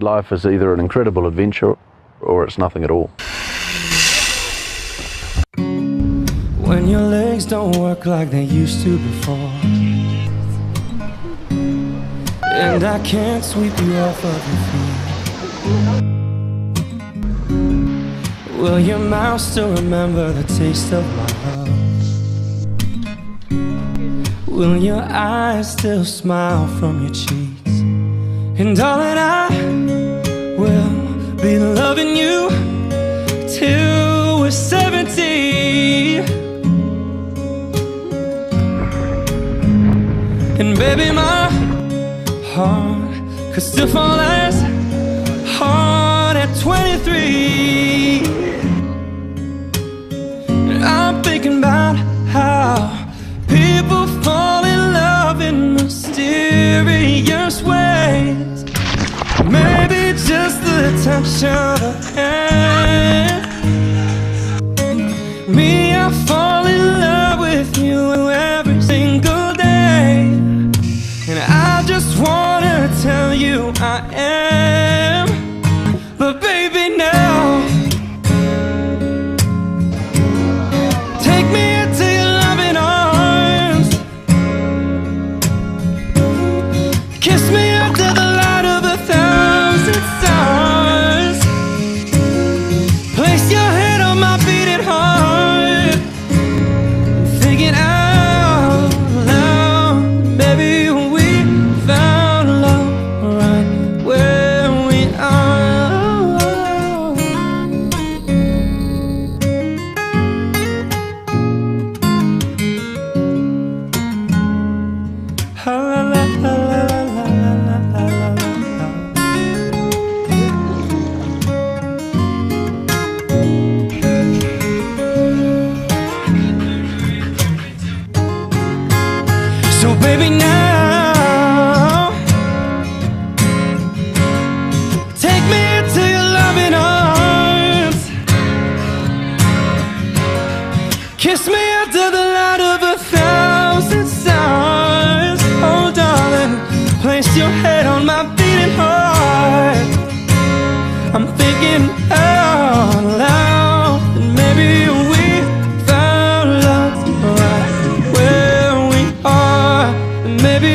life is either an incredible adventure or it's nothing at all. When your legs don't work like they used to before, and I can't sweep you off of your feet, will your mouth still remember the taste of my love? Will your eyes still smile from your cheeks? And darling, I will be loving you till we're 70. And baby, my heart could still fall as hard at 23. And I'm thinking about how people fall in love in mysterious ways. Maybe just the touch of a hand. Me, I fall in love with you every single day, and I just wanna tell you I am. But baby, now take me into your loving arms. Kiss me under the light of 1,000 stars. Place your head on my beating heart. Thinking out loud, baby, we found love right where we are. La la la la la la la la la. So baby, now take me into your loving arms. Kiss me under the light of 1,000 stars. Oh darling, place your head on my beating heart. I'm thinking out loud that maybe we found love right where we are. And maybe